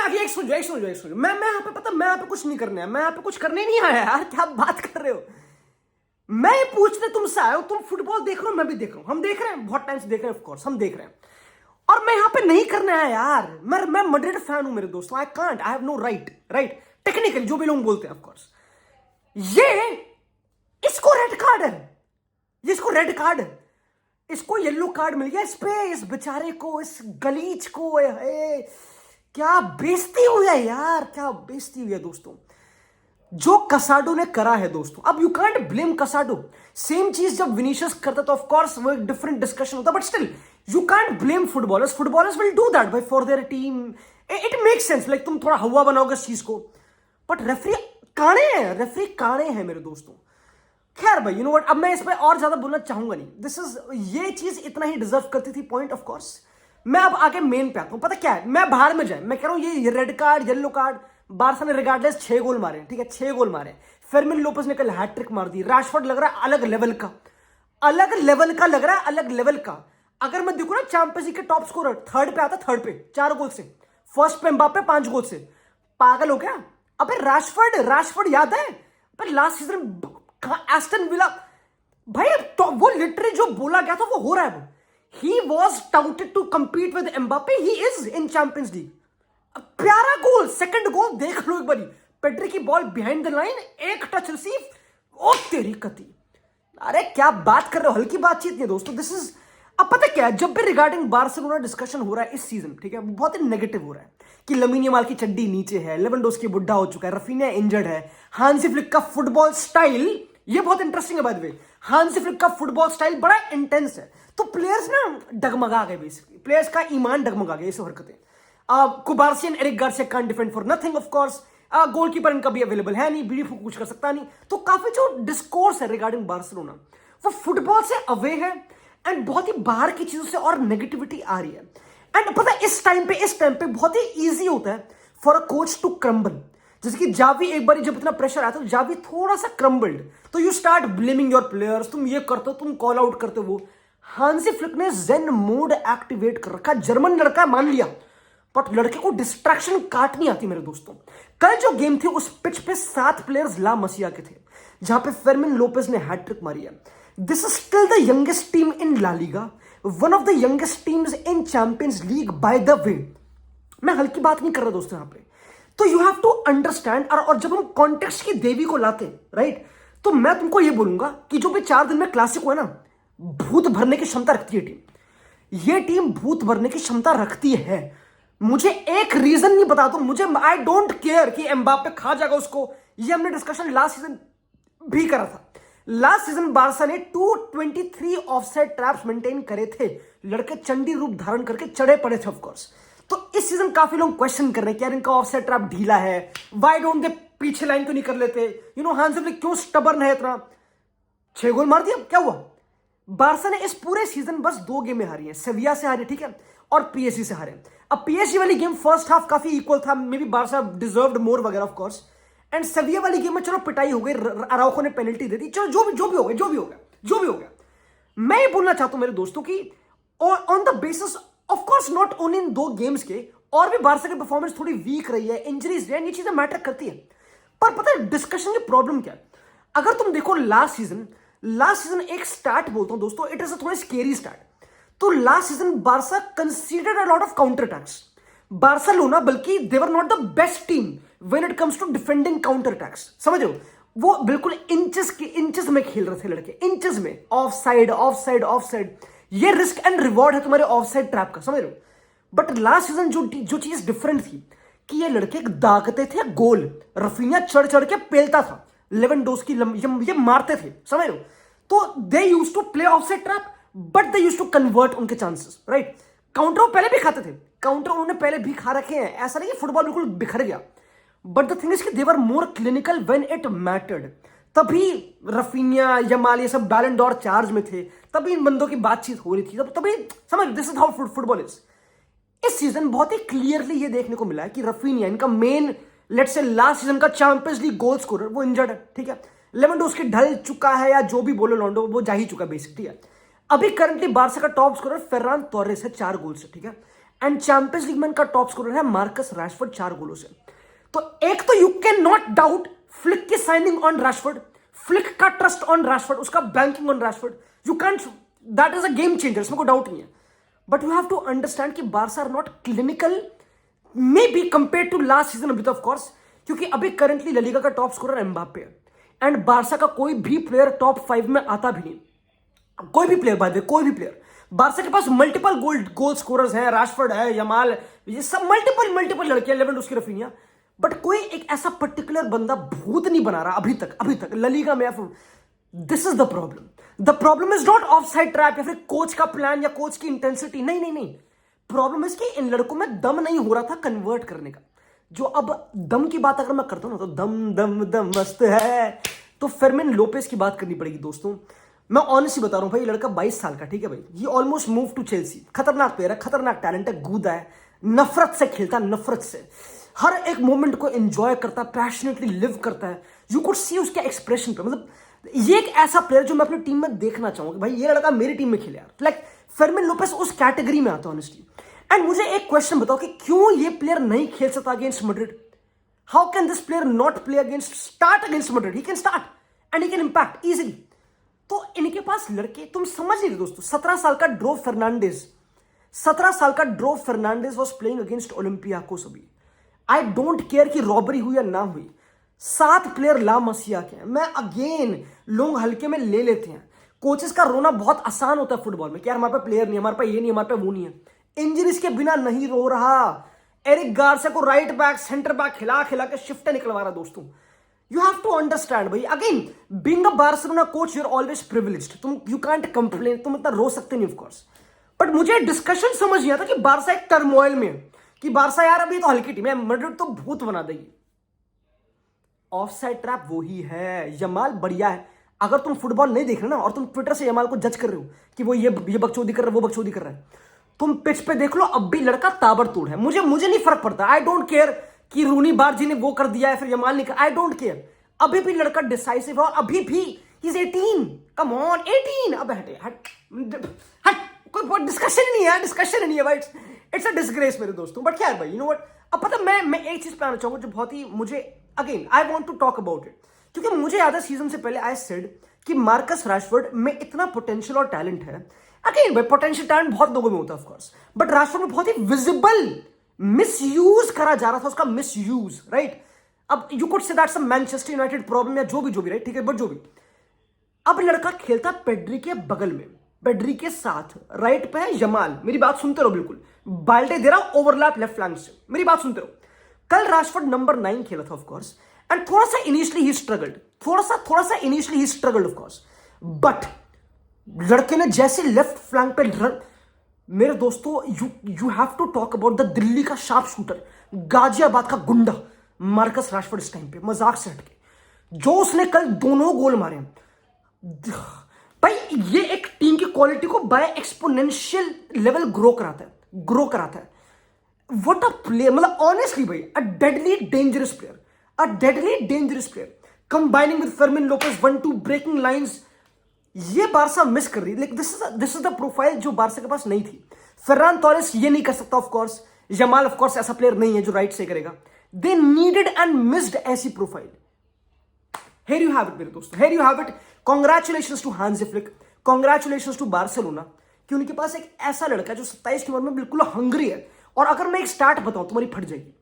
आगे एक सुन मैं यहाँ पे पता, मैं यहाँ पे कुछ नहीं करने आया, मैं यहाँ पे कुछ करने नहीं आया यार, क्या बात कर रहे हो। मैं ये पूछने तुमसे आया हूं, तुम फुटबॉल देख रहे हो, मैं भी देख रहा हूं, हम देख रहे हैं, बहुत टाइम से देख रहे हैं, ऑफ कोर्स हम देख रहे हैं। और मैं यहाँ पे नहीं करने आया यार, मैं मैड्रिड फैन हूं मेरे दोस्तों, I can't, I have no right technically, जो भी लोग बोलते हैं ऑफ कोर्स। ये इसको रेड कार्ड है, इसको रेड कार्ड है, इसको येलो कार्ड मिल गया, इस पे इस बेचारे को, इस गलीच को, क्या बेइज्जती हुई है यार, क्या बेइज्जती हुई है दोस्तों जो कसाडो ने करा है दोस्तों। अब you can't blame Casado, same चीज जब विनीशियस करता तो ऑफ कोर्स वो एक डिफरेंट डिस्कशन होता, but still you can't blame footballers will do that भाई for their team, it makes sense, like तुम थोड़ा हवा बनाओगे इस चीज को, बट रेफरी काणे हैं मेरे दोस्तों। खैर भाई यू नो व्हाट, अब मैं इस पे और ज्यादा बोलना चाहूंगा नहीं, दिस इज, ये चीज इतना ही डिजर्व करती थी, पॉइंट ऑफ कोर्स। मैं अब आगे मेन पे आता हूं, पता क्या है, मैं बाहर में जाए, मैं कह रहा हूं ये red card yellow card, Barça ने रिगार्डलेस 6 गोल मारे, ठीक है 6 गोल मारे, फेर्मिन लोपेस ने कल हैट्रिक मार दी, राशफोर्ड लग रहा है अलग लेवल का लग रहा है, अलग लेवल का। अगर मैं देखूं ना चैंपियंस लीग के टॉप स्कोरर, थर्ड पे आता, थर्ड पे 4 गोल से, फर्स्ट पे एम्बाप्पे 5 गोल से, पागल हो गया। अबे राशफोर्ड याद है अबे लास्ट सीजन एस्टन विला भाई, तो वो लिटरली जो बोला गया था वो हो रहा है, वो he was touted to compete with Mbappe, he is in Champions League. प्यारा गोल, सेकंड गोल देख लो एक बारी, पेड्री की बॉल बिहाइंड द लाइन, एक टच रिसीव, ओ तेरी कती, अरे क्या बात कर रहे हो, हल्की बातचीत नहीं है दोस्तों, दिस इज। अब पता क्या है, जब भी रिगार्डिंग बार्सिलोना डिस्कशन हो रहा है इस सीजन, ठीक है, बहुत ही नेगेटिव हो रहा है कि लमीन यमाल की चड्डी नीचे है, लेवेंडोस्की बुढ़ा हो चुका है, रफीनिया इंजर्ड है, हांसी फ्लिक का फुटबॉल स्टाइल, ये बहुत इंटरेस्टिंग है bye the way, Hansi Flick का फुटबॉल स्टाइल बड़ा इंटेंस है, तो प्लेयर्स ना डगमगा गए, बेसिकली प्लेयर्स का ईमान डगमगा गया, ये सब हरकतें। Cubarsi and Eric Garcia can't defend for nothing of course, goalkeeper इनका भी अवेलेबल है नहीं, बीडी कुछ कर सकता नहीं, तो काफी जो डिस्कोर्स है रिगार्डिंग बार्सिलोना वो फुटबॉल से अवे है, एंड बहुत ही बाहर की चीजों से और नेगेटिविटी आ रही है। एंड पता है इस टाइम पे बहुत ही इजी होता है for a coach to crumble, जैसे कि जावी एक बार जब इतना प्रेशर आया तो जावी थोड़ा सा क्रम्बल्ड, तो you start blaming your players, तुम ये करते हो, तुम कॉल आउट करते हो। वो हांसी फ्लिक ने जेन मोड एक्टिवेट कर रखा, जर्मन लड़का मान लिया, बट लड़के को डिस्ट्रैक्शन काटनी आती मेरे दोस्तों। कल जो गेम थी उस पिच पे 7 प्लेयर्स ला मसिया के थे, जहां पे फेर्मिन लोपेज ने हैट्रिक मारी है। This is still the youngest team in La Liga, one of the youngest teams in Champions League by the way. मैं हल्की बात नहीं कर रहा दोस्तों यहाँ पे, तो यू हैव टू अंडरस्टैंड। और जब हम कॉन्टेक्स्ट की देवी को लाते हैं राइट, तो मैं तुमको ये बोलूंगा कि जो भी 4 दिन में क्लासिक हुआ ना, भूत भरने की क्षमता रखती है टीम, ये टीम भूत भरने की क्षमता रखती है। मुझे एक रीजन नहीं बता दो, मुझे आई डोंट केयर कि एम्बाप्पे खा जाएगा उसको, ये हमने डिस्कशन लास्ट सीजन भी करा था। लास्ट सीजन बारसा ने 223 ऑफसाइड ट्रैप्स मेंटेन करे थे, लड़के चंडी रूप धारण करके चढ़े पड़े थे ऑफ कोर्स। तो इस सीजन काफी लोग क्वेश्चन कर रहे हैं कि यार इनका ऑफसाइड ट्रैप ढीला है, व्हाई डोंट दे पीछे लाइन क्यों नहीं कर लेते, यू नो हांसी फ्लिक क्यों स्टबर्न है इतना। 6 गोल मार दिया, क्या हुआ। बारसा ने इस पूरे सीजन बस 2 गेमें हारी हैं, सेविया से हारे ठीक है, और पीएसजी से हारे। अब पीएसजी वाली गेम फर्स्ट हाफ काफी इक्वल था, मे बी बारसा डिजर्व्ड मोर वगैरह ऑफ कोर्स, एंड सेविया वाली गेम में चलो पिटाई हो गई, अराउखो ने पेनल्टी दे दी, चलो जो भी हो गया। मैं ये बोलना चाहता हूं मेरे दोस्तों की on the basis of course not only in 2 games के, और भी बारसा की परफॉर्मेंस थोड़ी वीक रही है, इंजरीज रही है, ये चीजें मैटर करती है, पर पता है डिस्कशन की प्रॉब्लम क्या है। अगर तुम देखो लास्ट सीजन एक स्टार्ट बोलता हूं दोस्तों, इट इज अ थोड़ा स्केरी स्टार्ट। तो last season Barca considered a lot of counter attacks, Barcelona बल्कि they were not the best team when it comes to defending counter attacks, समझ रहे हो। वो बिल्कुल इंचेस में खेल रहे थे लड़के, इंचेस में, ऑफ साइड। ये रिस्क एंड रिवॉर्ड है तुम्हारे ऑफ साइड ट्रैप का, समझ रहे हो। बट लास्ट सीजन जो चीज डिफरेंट थी कि ये लड़के दागते थे गोल, रफीनिया चढ़ के पेलता था, लेवेंडोस्की ये मारते थे, समझ रहे हो। तो they used to play offside trap, but they used to convert उनके चांसेस राइट। काउंटर वो पहले भी खाते थे, काउंटर उन्होंने पहले भी खा रखे हैं, ऐसा नहीं कि फुटबॉल बिल्कुल बिखर गया, बट द थिंग इज कि they were more clinical when it mattered. तभी रफीनिया यमाल ये सब बैलन डॉर चार्ज में थे, तभी इन बंदों की बातचीत हो रही थी, तभी समझ, this is how football is. इस सीजन बहुत ही क्लियरली ये देखने को मिला है कि रफीनिया इनका main, let's say last season का चैंपियंस लीग गोल स्कोरर, वो इंजर्ड है ठीक है, लेवेंडोस्की ढल चुका है या जो भी बोलो लॉन्डो, वो जा ही चुका बेसिक ठीक है। अभी करंटली बारसा का टॉप स्कोरर फेर्रान टोरेस है 4 गोल से ठीक है, एंड चैंपियंस लीग में इनका टॉप स्कोरर है मार्कस रैशफोर्ड 4 गोलों से। तो एक तो you cannot doubt Flick की साइनिंग ऑन रैशफोर्ड, फ्लिक का ट्रस्ट ऑन रैशफोर्ड, उसका banking on Rashford, you can't, that is a game changer, इसमें कोई डाउट नहीं है। But you have to understand कि Barca are not clinical maybe compare to last season अभी तो of course, क्योंकि अभी करंटली ला लीगा का टॉप स्कोरर एम्बाप्पे है एंड बार्सा का कोई भी प्लेयर टॉप 5 में आता भी नहीं, कोई भी प्लेयर, बाय द वे कोई भी प्लेयर। बार्सा के पास मल्टीपल गोल स्कोरर्स हैं, रैशफोर्ड है, यमाल, ये सब मल्टीपल लड़के, लेवेंडोस्की, रफीनिया, बट कोई एक ऐसा पर्टिकुलर बंदा भूत नहीं बना रहा अभी तक ला लीगा में। This is the problem. The problem is not of side trap या फिर कोच का प्लान या कोच की इंटेंसिटी, नहीं। प्रॉब्लम इज कि इन लड़कों में दम नहीं हो रहा था कन्वर्ट करने का। जो अब दम की बात अगर मैं करता हूं ना, तो दम मस्त है, तो फेर्मिन लोपेस की बात करनी पड़ेगी दोस्तों। मैं ऑनेस्टली बता रहा हूं भाई, लड़का 22 साल का, ठीक है भाई, ये ऑलमोस्ट मूव टू चेल्सी, खतरनाक प्लेयर है, खतरनाक टैलेंट है, गूदा है, नफरत से खेलता है, नफरत से हर एक मोमेंट को एंजॉय करता है, पैशनेटली लिव करता है। यू कुड सी उसके एक्सप्रेशन पे, मतलब ये एक ऐसा प्लेयर जो मैं अपनी टीम में देखना चाहूंगा, भाई ये लड़का मेरी टीम में खेले यार। लाइक फेर्मिन लोपेस उस कैटेगरी में आता है ऑनेस्टली। एंड मुझे एक क्वेश्चन बताओ कि क्यों ये प्लेयर नहीं खेल सकता against Madrid? How can this player not play against, start against Madrid? He can start and he can impact easily. तो इनके पास लड़के, तुम समझ नहीं रहे दोस्तों, 17 साल का Dro Fernandez was playing against Olympiacos अभी। आई डोंट केयर कि रॉबरी हुई या ना हुई, 7 प्लेयर ला मसिया के हैं। मैं अगेन, लोग हल्के में ले लेते हैं, कोचेस का रोना बहुत आसान होता है फुटबॉल में कि यार हमारे पास प्लेयर नहीं, हमारे पास ये नहीं, हमारे पास वो नहीं है। इंजरीज के बिना नहीं रो रहा। एरिक गार्सिया को राइट बैक, सेंटर बैक खिला के शिफ्ट निकलवा रहा दोस्तों। यू हैव टू अंडरस्टैंड भाई, again being a Barcelona coach you are always privileged, तुम यू कांट कंप्लेन, तुम इतना रो सकते नहीं ऑफ कोर्स। बट मुझे डिस्कशन समझ नहीं आता कि बार्सा एक टर्मोइल में, कि बार्सा यार अभी तो हल्की टीम है, मैड्रिड तो भूत बना देगी। ऑफसाइड ट्रैप वो ही है, यमाल बढ़िया है। अगर तुम फुटबॉल नहीं देख रहे ना और तुम ट्विटर से यमाल को जज कर रहे हो कि वो ये बकचोदी कर रहा है, वो बकचोदी कर रहा है, तुम पिच पे देख लो, अब भी लड़का ताबड़तोड़ है। मुझे नहीं फर्क पड़ता, आई डोंट केयर कि रूनी बारजी ने वो कर दिया है फिर यमाल ने, आई डोंट केयर। अभी भी लड़का डिसाइसिव है और अभी भी ही इज 18, कम ऑन 18। अब हट कोई डिस्कशन नहीं है भाई, इट्स अ डिसग्रेस मेरे दोस्तों। बट क्या है भाई, यू नो व्हाट, अब पता मैं एक चीज बताना चाहूंगा जो बहुत ही मुझे, again I want to talk about it, क्योंकि मुझे याद है सीजन से पहले आई सेड कि मार्कस रैशफोर्ड में इतना पोटेंशियल और टैलेंट है। अगेन भाई, पोटेंशियल टैलेंट बहुत लोगों में होता है ऑफ कोर्स, बट रैशफोर्ड में बहुत ही विजिबल मिसयूज करा जा रहा था, उसका मिसयूज, राइट। अब you could say that's a Manchester United problem या जो भी राइट, ठीक है, बट जो भी। अब लड़का खेलता पेड्री के बगल में, पेड्री के साथ, राइट पे है यमाल, मेरी बात सुनते रहो बिल्कुल, बाल्टे दे रहा ओवरलैप लेफ्ट फ्लैंक से, मेरी बात सुनते रहो। कल रैशफोर्ड नंबर 9 खेला था ऑफ कोर्स, एंड थोड़ा सा इनिशियली ही स्ट्रगल्ड ऑफ कोर्स, बट लड़के ने जैसे लेफ्ट फ्लैंक पे मेरे दोस्तों, you have to talk about the Delhi का शार्प शूटर, गाजियाबाद का गुंडा मार्कस रैशफोर्ड इस टाइम पे, मजाक से हटके, जो उसने कल दोनों गोल मारे भाई, ये एक टीम की क्वालिटी को बाय एक्सपोनेंशियल लेवल ग्रो कराता है। व्हाट अ प्लेयर, मतलब ऑनेस्टली भाई, a deadly dangerous player combining with Fermin Lopez, 1-2 breaking lines, ये बार्सा मिस कर रही है। Like this is the profile जो बार्सा के पास नहीं थी। फर्रान टोरेस ये नहीं कर सकता of course, Yamal of course ऐसा प्लेयर नहीं है जो राइट से करेगा। दे नीडेड एंड मिस्ड ऐसी profile. Here you have it मेरे दोस्तों, here you have it. Congratulations to Hansi Flick, congratulations to Barcelona कि उनके पास एक ऐसा लड़का जो 27 की उम्र में बिल्कुल हंग्री है। और अगर मैं एक स्टार्ट बताऊं तुम्हारी फट जाएगी,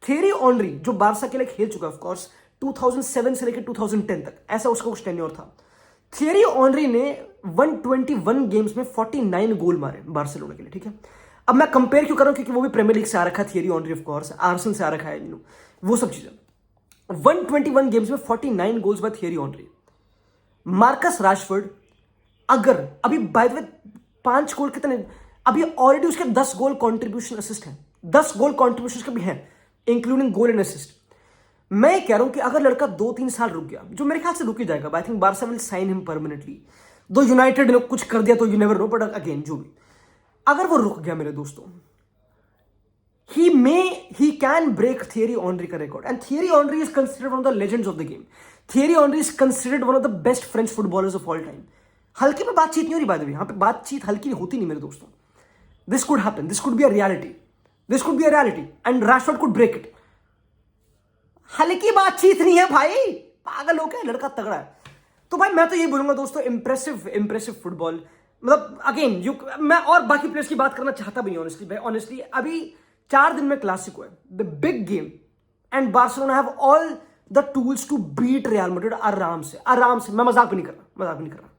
थियरी ऑनरी जो बार्सा के लिए खेल चुका है ऑफ कोर्स 2007 से लेकर 2010 तक, ऐसा उसका कुछ टेन्योर था। थियरी ऑनरी ने 121 गेम्स में 49 गोल मारे बार्सिलोना के लिए, ठीक है। अब मैं कंपेयर क्यों कर रहा हूं, क्योंकि वो भी प्रीमियर लीग से आ रखा है Thierry Henry, of course Arsenal से आ रखा है, वो सब चीजें। 121 गेम्स में 49 goals by Thierry Henry. Marcus Rashford अगर अभी बाय द वे 5 गोल कितने, अभी ऑलरेडी उसके 10 गोल कंट्रीब्यूशन असिस्ट है, 10 गोल कंट्रीब्यूशन के भी हैं इंक्लूडिंग गोल एंड असिस्ट। मैं कह रहा हूं कि अगर लड़का 2-3 साल रुक गया, जो मेरे ख्याल से रुक ही जाएगा, I think Barca will sign him permanently, दो यूनाइटेड ने कुछ कर दिया तो you never know, but again जो भी, अगर वो रुक गया मेरे दोस्तों, he can break Thierry Henry का record, and Thierry Henry is considered one of the legends of the game. Thierry Henry is considered one of the best French footballers of all time. हल्के में बातचीत नहीं हो रही, bye the वे, यहाँ पे बातचीत हल्की होती नहीं मेरे दोस्तों। This could happen, this could be a reality. This could be a reality and Rashford could break it. हल्की बातचीत नहीं है भाई, पागल हो गया, लड़का तगड़ा है। तो भाई मैं तो ये बोलूंगा दोस्तों, इंप्रेसिव फुटबॉल। मतलब अगेन यू, मैं और बाकी प्लेयर्स की बात करना चाहता भी ऑनेस्टली भाई, ऑनेस्टली अभी 4 दिन में क्लासिको है, the big game, and Barcelona have all the tools to beat Real Madrid आराम से, मैं मजाक भी नहीं कर रहा।